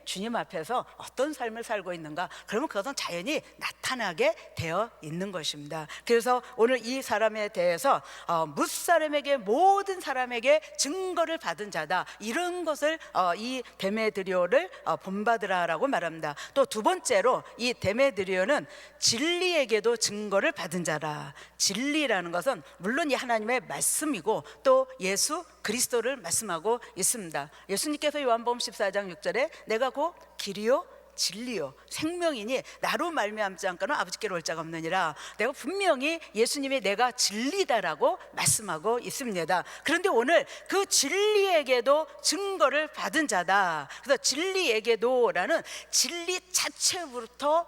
주님 앞에서 어떤 삶을 살고 있는가, 그러면 그것은 자연히 나타나게 되어 있는 것입니다. 그래서 오늘 이 사람에 대해서 무사람에게, 모든 사람에게 증거를 받은 자다, 이런 것을 이 데메드리오를 본받으라라고 말합니다. 또 두 번째로 이 데메드리오는 진리에게도 증거를 받은 자라. 진리라는 것은 물론 이 하나님의 말씀이고 또 예수 그리스도를 말씀하고 있습니다. 예수님께서 요한복음 14장 6절에 내가 곧 길이요 진리요 생명이니 나로 말미암지 않고는 아버지께로 올 자가 없느니라. 내가 분명히 예수님이 내가 진리다라고 말씀하고 있습니다. 그런데 오늘 그 진리에게도 증거를 받은 자다. 그래서 진리에게도라는 진리 자체로부터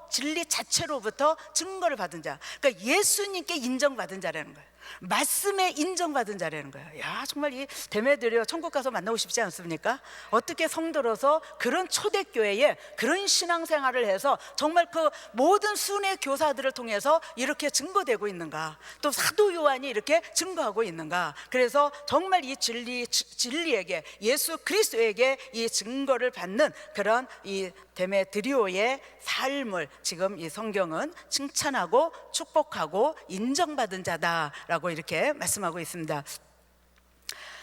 증거를 받은 자, 그러니까 예수님께 인정받은 자라는 거예요. 말씀에 인정받은 자라는 거예요. 야, 정말 이 데메드리오 천국 가서 만나고 싶지 않습니까? 어떻게 성도로서 그런 초대교회에 그런 신앙생활을 해서 정말 그 모든 순회 교사들을 통해서 이렇게 증거되고 있는가, 또 사도 요한이 이렇게 증거하고 있는가. 그래서 정말 이 진리에게, 예수 그리스도에게 이 증거를 받는 그런 이 데메드리오의 삶을 지금 이 성경은 칭찬하고 축복하고 인정받은 자다라고 이렇게 말씀하고 있습니다.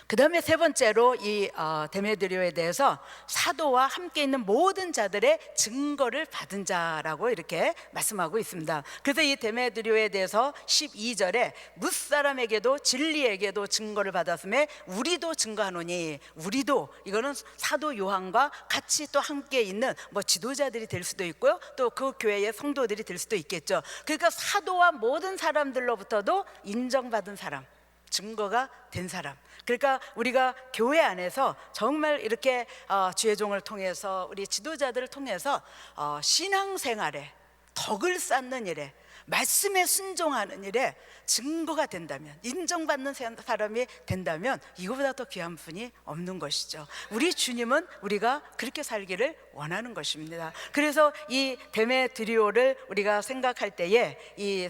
그 다음에 세 번째로 이 데메드리오에 대해서 사도와 함께 있는 모든 자들의 증거를 받은 자라고 이렇게 말씀하고 있습니다. 그래서 이 데메드리오에 대해서 12절에 무사람에게도 진리에게도 증거를 받았음에 우리도 증거하노니, 우리도 이거는 사도 요한과 같이 또 함께 있는 지도자들이 될 수도 있고요, 또 그 교회의 성도들이 될 수도 있겠죠. 그러니까 사도와 모든 사람들로부터도 인정받은 사람, 증거가 된 사람. 그러니까 우리가 교회 안에서 정말 이렇게 주의 종을 통해서 우리 지도자들을 통해서 신앙생활에 덕을 쌓는 일에, 말씀에 순종하는 일에 증거가 된다면, 인정받는 사람이 된다면 이거보다 더 귀한 분이 없는 것이죠. 우리 주님은 우리가 그렇게 살기를 원하는 것입니다. 그래서 이 데메드리오를 우리가 생각할 때에 이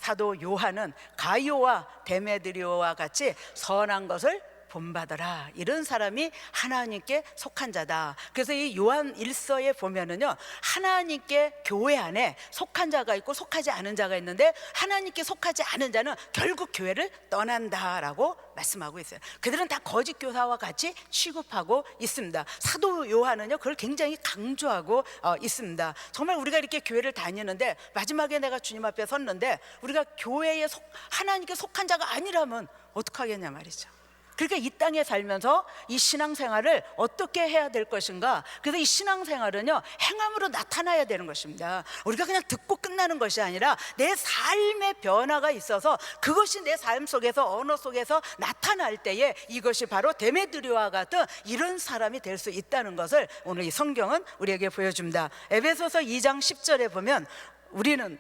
사도 요한은 가이오와 데메드리오와 같이 선한 것을 본받아라, 이런 사람이 하나님께 속한 자다. 그래서 이 요한 1서에 보면은요, 하나님께 교회 안에 속한 자가 있고 속하지 않은 자가 있는데, 하나님께 속하지 않은 자는 결국 교회를 떠난다라고 말씀하고 있어요. 그들은 다 거짓 교사와 같이 취급하고 있습니다. 사도 요한은요, 그걸 굉장히 강조하고 있습니다. 정말 우리가 이렇게 교회를 다니는데 마지막에 내가 주님 앞에 섰는데 우리가 교회에 하나님께 속한 자가 아니라면 어떡하겠냐 말이죠. 그러니까 이 땅에 살면서 이 신앙생활을 어떻게 해야 될 것인가. 그래서 이 신앙생활은요, 행함으로 나타나야 되는 것입니다. 우리가 그냥 듣고 끝나는 것이 아니라 내 삶의 변화가 있어서 그것이 내 삶 속에서, 언어 속에서 나타날 때에 이것이 바로 데메드리오와 같은 이런 사람이 될 수 있다는 것을 오늘 이 성경은 우리에게 보여줍니다. 에베소서 2장 10절에 보면 우리는,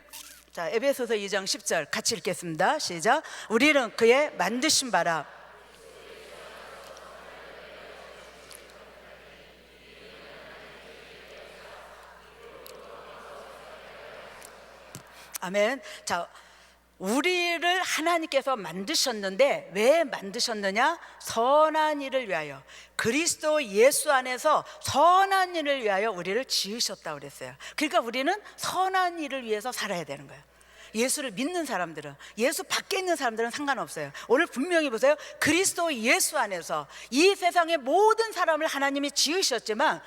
자, 에베소서 2장 10절 같이 읽겠습니다. 시작. 우리는 그의 만드신 바라 아멘. 자, 우리를 하나님께서 만드셨는데 왜 만드셨느냐? 선한 일을 위하여, 그리스도 예수 안에서 선한 일을 위하여 우리를 지으셨다고 그랬어요. 그러니까 우리는 선한 일을 위해서 살아야 되는 거예요. 예수를 믿는 사람들은, 예수 밖에 있는 사람들은 상관없어요. 오늘 분명히 보세요. 그리스도 예수 안에서 이 세상의 모든 사람을 하나님이 지으셨지만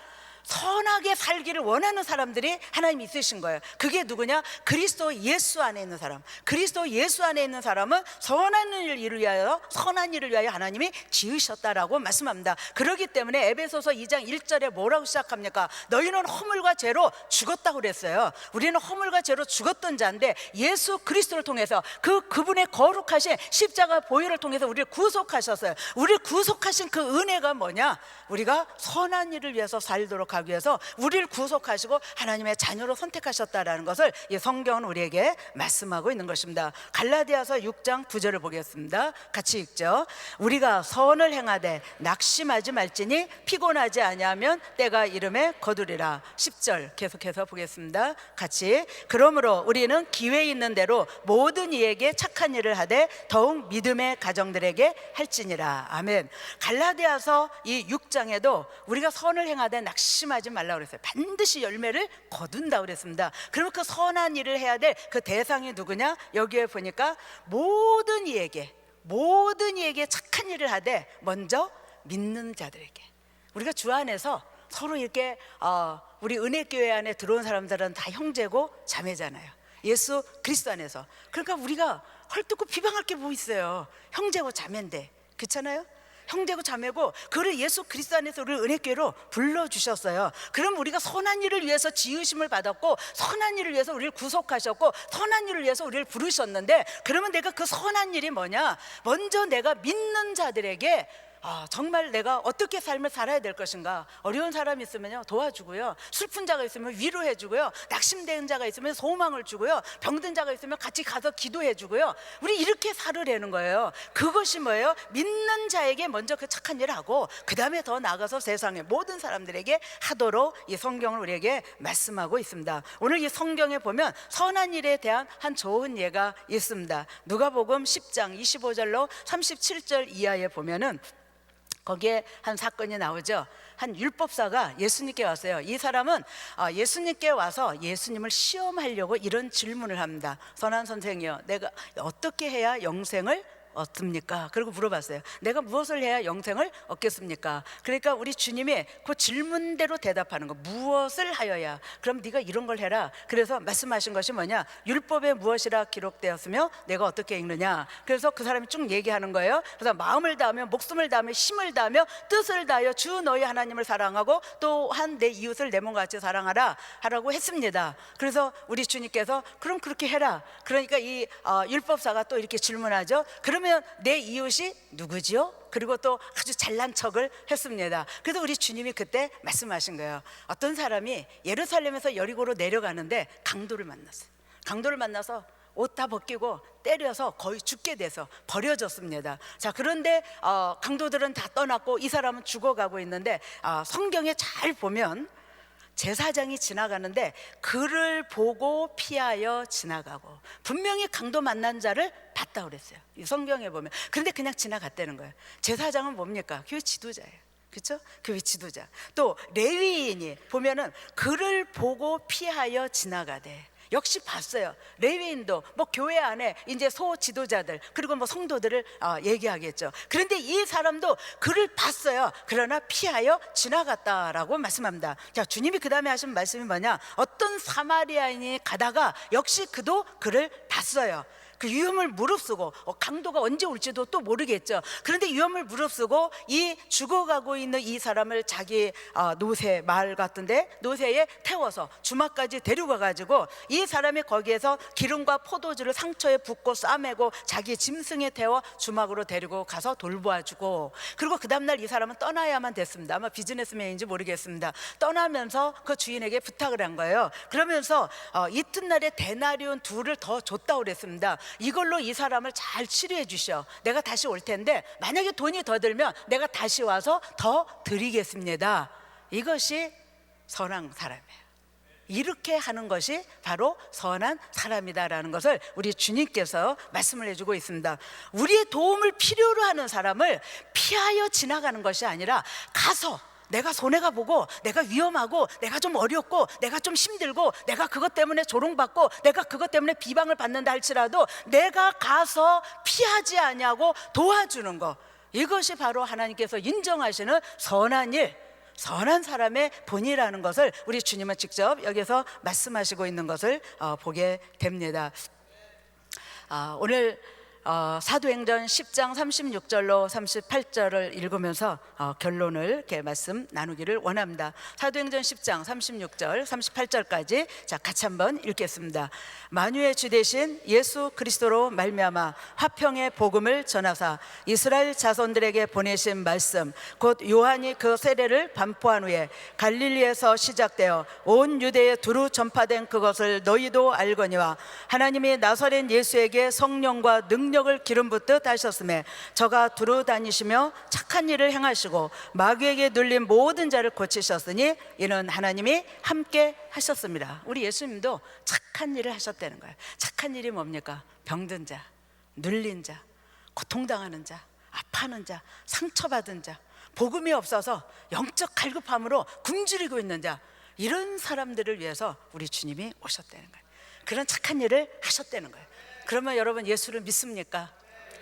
선하게 살기를 원하는 사람들이 하나님이 있으신 거예요. 그게 누구냐? 그리스도 예수 안에 있는 사람. 그리스도 예수 안에 있는 사람은 선한 일을 위하여, 선한 일을 위하여 하나님이 지으셨다라고 말씀합니다. 그렇기 때문에 에베소서 2장 1절에 뭐라고 시작합니까? 너희는 허물과 죄로 죽었다고 그랬어요. 우리는 허물과 죄로 죽었던 자인데 예수 그리스도를 통해서 그분의 거룩하신 십자가 보혈을 통해서 우리를 구속하셨어요. 우리를 구속하신 그 은혜가 뭐냐? 우리가 선한 일을 위해서 살도록 하기 위해서 우리를 구속하시고 하나님의 자녀로 선택하셨다라는 것을 이 성경은 우리에게 말씀하고 있는 것입니다. 갈라디아서 6장 9절을 보겠습니다. 같이 읽죠. 우리가 선을 행하되 낙심하지 말지니 피곤하지 아니하면 때가 이름에 거두리라. 10절 계속해서 보겠습니다. 같이. 그러므로 우리는 기회 있는 대로 모든 이에게 착한 일을 하되 더욱 믿음의 가정들에게 할지니라. 아멘. 갈라디아서 이 6장에도 우리가 선을 행하되 낙심하지 말라고 그랬어요. 반드시 열매를 거둔다고 그랬습니다. 그러면 그 선한 일을 해야 될 그 대상이 누구냐? 여기에 보니까 모든 이에게 착한 일을 하되 먼저 믿는 자들에게. 우리가 주 안에서 서로 이렇게 우리 은혜교회 안에 들어온 사람들은 다 형제고 자매잖아요. 예수 그리스도 안에서. 그러니까 우리가 헐뜯고 비방할 게 뭐 있어요. 형제고 자매인데, 그렇잖아요? 형제고 자매고, 그를 예수 그리스도 안에서 우리를 은혜교회로 불러주셨어요. 그럼 우리가 선한 일을 위해서 지으심을 받았고, 선한 일을 위해서 우리를 구속하셨고, 선한 일을 위해서 우리를 부르셨는데, 그러면 내가 그 선한 일이 뭐냐? 먼저 내가 믿는 자들에게 정말 내가 어떻게 삶을 살아야 될 것인가. 어려운 사람이 있으면 도와주고요, 슬픈 자가 있으면 위로해주고요, 낙심된 자가 있으면 소망을 주고요, 병든 자가 있으면 같이 가서 기도해주고요. 우리 이렇게 살으려는 거예요. 그것이 뭐예요? 믿는 자에게 먼저 그 착한 일을 하고 그 다음에 더 나아가서 세상의 모든 사람들에게 하도록 이 성경을 우리에게 말씀하고 있습니다. 오늘 이 성경에 보면 선한 일에 대한 한 좋은 예가 있습니다. 누가복음 10장 25절로 37절 이하에 보면은 거기에 한 사건이 나오죠. 한 율법사가 예수님께 왔어요. 이 사람은 예수님께 와서 예수님을 시험하려고 이런 질문을 합니다. 선한 선생이요, 내가 어떻게 해야 영생을 얻습니까? 그리고 물어봤어요. 내가 무엇을 해야 영생을 얻겠습니까? 그러니까 우리 주님이 그 질문대로 대답하는 거. 무엇을 하여야? 그럼 네가 이런 걸 해라. 그래서 말씀하신 것이 뭐냐? 율법에 무엇이라 기록되었으며 내가 어떻게 읽느냐? 그래서 그 사람이 쭉 얘기하는 거예요. 그래서 마음을 다하며 목숨을 다하며 힘을 다하며 뜻을 다하여 주 너희 하나님을 사랑하고 또한 내 이웃을 내 몸과 같이 사랑하라 하라고 했습니다. 그래서 우리 주님께서 그럼 그렇게 해라. 그러니까 이 율법사가 또 이렇게 질문하죠. 그러면 그러면 내 이웃이 누구지요? 그리고 또 아주 잘난 척을 했습니다. 그래서 우리 주님이 그때 말씀하신 거예요. 어떤 사람이 예루살렘에서 여리고로 내려가는데 강도를 만났어요. 강도를 만나서 옷 다 벗기고 때려서 거의 죽게 돼서 버려졌습니다. 자, 그런데 강도들은 다 떠났고 이 사람은 죽어가고 있는데 성경에 잘 보면 제사장이 지나가는데 그를 보고 피하여 지나가고, 분명히 강도 만난 자를 봤다 그랬어요, 이 성경에 보면. 그런데 그냥 지나갔다는 거예요. 제사장은 뭡니까? 교회 지도자예요. 그렇죠? 교회 지도자. 또 레위인이 보면은 그를 보고 피하여 지나가되, 역시 봤어요. 레위인도 뭐 교회 안에 이제 소 지도자들 그리고 뭐 성도들을 얘기하겠죠. 그런데 이 사람도 그를 봤어요. 그러나 피하여 지나갔다라고 말씀합니다. 자, 주님이 그 다음에 하신 말씀이 뭐냐? 어떤 사마리아인이 가다가 역시 그도 그를 봤어요. 그 위험을 무릅쓰고, 강도가 언제 올지도 또 모르겠죠. 그런데 위험을 무릅쓰고 이 죽어가고 있는 이 사람을 자기 노새, 마을 같은데 노새에 태워서 주막까지 데리고 가가지고 이 사람이 거기에서 기름과 포도주를 상처에 붓고 싸매고 자기 짐승에 태워 주막으로 데리고 가서 돌보아주고, 그리고 그 다음날 이 사람은 떠나야만 됐습니다. 아마 비즈니스맨인지 모르겠습니다. 떠나면서 그 주인에게 부탁을 한 거예요. 그러면서 이튿날에 데나리온 2를 더 줬다고 그랬습니다. 이걸로 이 사람을 잘 치료해 주셔. 내가 다시 올 텐데 만약에 돈이 더 들면 내가 다시 와서 더 드리겠습니다. 이것이 선한 사람이에요. 이렇게 하는 것이 바로 선한 사람이다라는 것을 우리 주님께서 말씀을 해주고 있습니다. 우리의 도움을 필요로 하는 사람을 피하여 지나가는 것이 아니라 가서, 내가 손해가 보고 내가 위험하고 내가 좀 어렵고 내가 좀 힘들고 내가 그것 때문에 조롱받고 내가 그것 때문에 비방을 받는다 할지라도 내가 가서 피하지 아니하고 도와주는 것, 이것이 바로 하나님께서 인정하시는 선한 일, 선한 사람의 본이라는 것을 우리 주님은 직접 여기서 말씀하시고 있는 것을 보게 됩니다. 오늘 사도행전 10장 36절로 38절을 읽으면서 결론을 이렇게 말씀 나누기를 원합니다. 사도행전 10장 36절 38절까지 자, 같이 한번 읽겠습니다. 만유의 주 되신 예수 그리스도로 말미암아 화평의 복음을 전하사 이스라엘 자손들에게 보내신 말씀 곧 요한이 그 세례를 반포한 후에 갈릴리에서 시작되어 온 유대에 두루 전파된 그것을 너희도 알거니와 하나님이 나사렛 예수에게 성령과 능력을 기름 붓듯 하셨음에 저가 두루 다니시며 착한 일을 행하시고 마귀에게 눌린 모든 자를 고치셨으니 이는 하나님이 함께 하셨습니다. 우리 예수님도 착한 일을 하셨다는 거예요. 착한 일이 뭡니까? 병든 자, 눌린 자, 고통당하는 자, 아파하는 자, 상처받은 자, 복음이 없어서 영적 갈급함으로 굶주리고 있는 자, 이런 사람들을 위해서 우리 주님이 오셨다는 거예요. 그런 착한 일을 하셨다는 거예요. 그러면 여러분 예수를 믿습니까?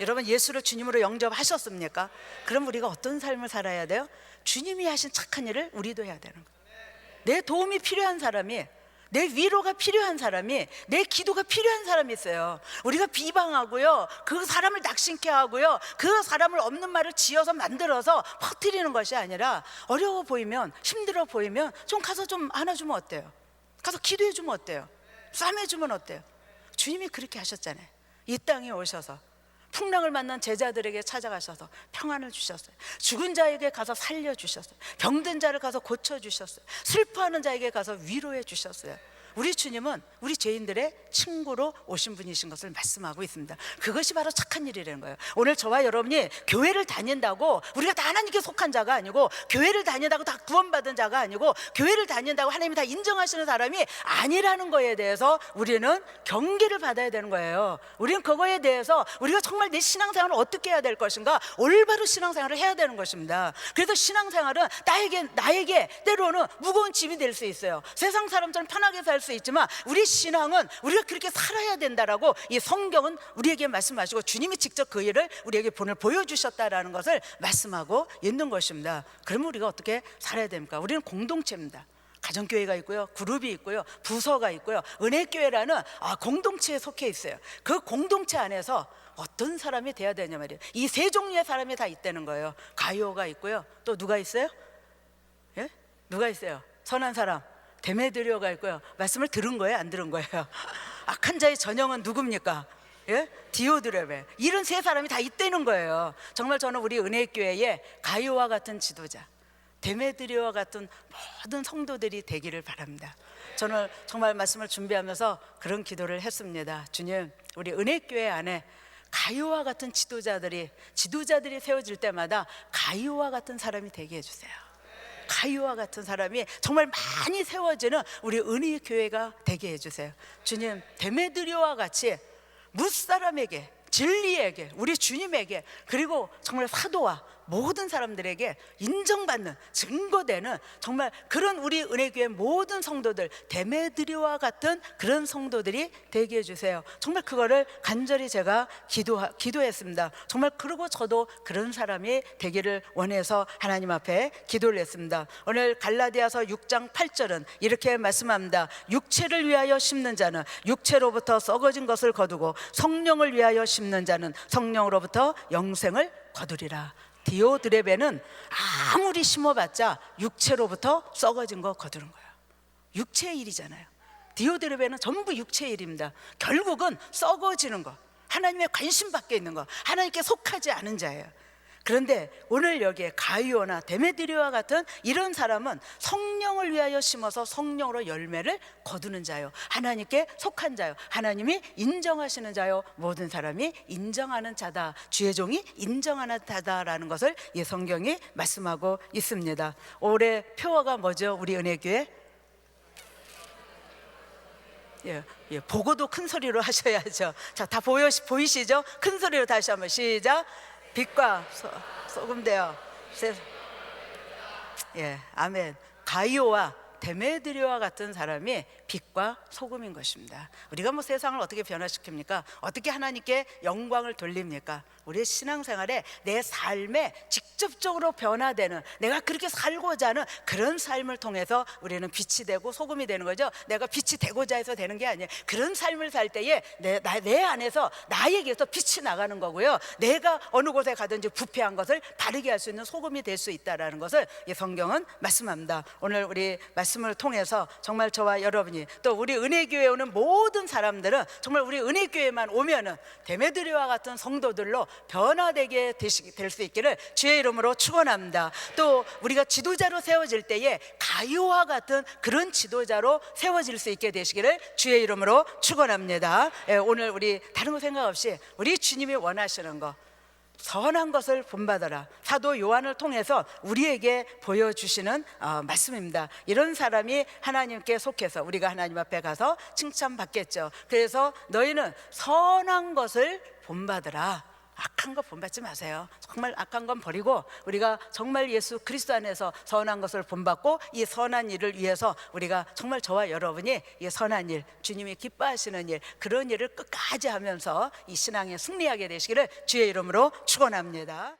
여러분 예수를 주님으로 영접하셨습니까? 그럼 우리가 어떤 삶을 살아야 돼요? 주님이 하신 착한 일을 우리도 해야 되는 거예요. 내 도움이 필요한 사람이, 내 위로가 필요한 사람이, 내 기도가 필요한 사람이 있어요. 우리가 비방하고요, 그 사람을 낙심케 하고요, 그 사람을 없는 말을 지어서 만들어서 퍼뜨리는 것이 아니라 어려워 보이면, 힘들어 보이면 좀 가서 좀 안아주면 어때요? 가서 기도해 주면 어때요? 싸매 주면 어때요? 주님이 그렇게 하셨잖아요. 이 땅에 오셔서 풍랑을 만난 제자들에게 찾아가셔서 평안을 주셨어요. 죽은 자에게 가서 살려주셨어요. 병든 자를 가서 고쳐주셨어요. 슬퍼하는 자에게 가서 위로해 주셨어요. 우리 주님은 우리 죄인들의 친구로 오신 분이신 것을 말씀하고 있습니다. 그것이 바로 착한 일이라는 거예요. 오늘 저와 여러분이 교회를 다닌다고 우리가 다 하나님께 속한 자가 아니고, 교회를 다닌다고 다 구원받은 자가 아니고, 교회를 다닌다고 하나님이 다 인정하시는 사람이 아니라는 거에 대해서 우리는 경계를 받아야 되는 거예요. 우리는 그거에 대해서 우리가 정말 내 신앙생활을 어떻게 해야 될 것인가, 올바른 신앙생활을 해야 되는 것입니다. 그래서 신앙생활은 나에게 때로는 무거운 짐이 될 수 있어요. 세상 사람처럼 편하게 살 수 있지만 우리 신앙은 우리가 그렇게 살아야 된다라고 이 성경은 우리에게 말씀하시고, 주님이 직접 그 일을 우리에게 보여주셨다라는 것을 말씀하고 있는 것입니다. 그러면 우리가 어떻게 살아야 됩니까? 우리는 공동체입니다. 가정교회가 있고요, 그룹이 있고요, 부서가 있고요, 은혜교회라는 공동체에 속해 있어요. 그 공동체 안에서 어떤 사람이 돼야 되냐 말이에요. 이 세 종류의 사람이 다 있다는 거예요. 가요가 있고요, 또 누가 있어요? 예? 누가 있어요? 선한 사람 데메드리오가 있고요. 말씀을 들은 거예요, 안 들은 거예요? 악한 자의 전형은 누굽니까? 예? 디오드레베, 이런 세 사람이 다 있다는 거예요. 정말 저는 우리 은혜교회에 가이오와 같은 지도자, 데메드리오와 같은 모든 성도들이 되기를 바랍니다. 저는 정말 말씀을 준비하면서 그런 기도를 했습니다. 주님, 우리 은혜교회 안에 가이오와 같은 지도자들이 세워질 때마다 가이오와 같은 사람이 되게 해주세요. 가이오와 같은 사람이 정말 많이 세워지는 우리 은혜교회가 되게 해주세요. 주님, 데메드리오와 같이 무사람에게, 진리에게, 우리 주님에게, 그리고 정말 사도와 모든 사람들에게 인정받는, 증거되는 정말 그런 우리 은혜교회 모든 성도들, 데메드리와 같은 그런 성도들이 되게 해주세요. 정말 그거를 간절히 제가 기도했습니다. 정말 그러고 저도 그런 사람이 되기를 원해서 하나님 앞에 기도를 했습니다. 오늘 갈라디아서 6장 8절은 이렇게 말씀합니다. 육체를 위하여 심는 자는 육체로부터 썩어진 것을 거두고 성령을 위하여 심는 자는 성령으로부터 영생을 거두리라. 디오드레베는 아무리 심어봤자 육체로부터 썩어진 거 거두는 거예요. 육체의 일이잖아요. 디오드레베는 전부 육체의 일입니다. 결국은 썩어지는 거, 하나님의 관심 밖에 있는 거, 하나님께 속하지 않은 자예요. 그런데 오늘 여기에 가이오나 데메드리오와 같은 이런 사람은 성령을 위하여 심어서 성령으로 열매를 거두는 자요, 하나님께 속한 자요, 하나님이 인정하시는 자요, 모든 사람이 인정하는 자다, 주의 종이 인정하는 자다라는 것을 이 성경이 말씀하고 있습니다. 올해 표어가 뭐죠? 우리 은혜교회? 보고도 큰 소리로 하셔야죠. 자, 다 보이시죠? 큰 소리로 다시 한번 시작. 빛과 소금 되어. 아멘. 가이오와 데메드리오와 같은 사람이 빛과 소금인 것입니다. 우리가 뭐 세상을 어떻게 변화시킵니까? 어떻게 하나님께 영광을 돌립니까? 우리의 신앙생활에 내 삶에 직접적으로 변화되는, 내가 그렇게 살고자 하는 그런 삶을 통해서 우리는 빛이 되고 소금이 되는 거죠. 내가 빛이 되고자 해서 되는 게 아니에요. 그런 삶을 살 때에 내 안에서 나에게서 빛이 나가는 거고요, 내가 어느 곳에 가든지 부패한 것을 바르게 할 수 있는 소금이 될 수 있다는 것을 이 성경은 말씀합니다. 오늘 우리 말씀을 통해서 정말 저와 여러분이, 또 우리 은혜교회에 오는 모든 사람들은 정말 우리 은혜교회만 오면은 데메드리오와 같은 성도들로 변화되게 될 수 있기를 주의 이름으로 축원합니다. 또 우리가 지도자로 세워질 때에 가이오와 같은 그런 지도자로 세워질 수 있게 되시기를 주의 이름으로 축원합니다. 오늘 우리 다른 거 생각 없이 우리 주님이 원하시는 거, 선한 것을 본받아라, 사도 요한을 통해서 우리에게 보여주시는 말씀입니다. 이런 사람이 하나님께 속해서 우리가 하나님 앞에 가서 칭찬받겠죠. 그래서 너희는 선한 것을 본받으라. 악한 거 본받지 마세요. 정말 악한 건 버리고 우리가 정말 예수 그리스도 안에서 선한 것을 본받고 이 선한 일을 위해서 우리가 정말 저와 여러분이 이 선한 일, 주님이 기뻐하시는 일, 그런 일을 끝까지 하면서 이 신앙에 승리하게 되시기를 주의 이름으로 축원합니다.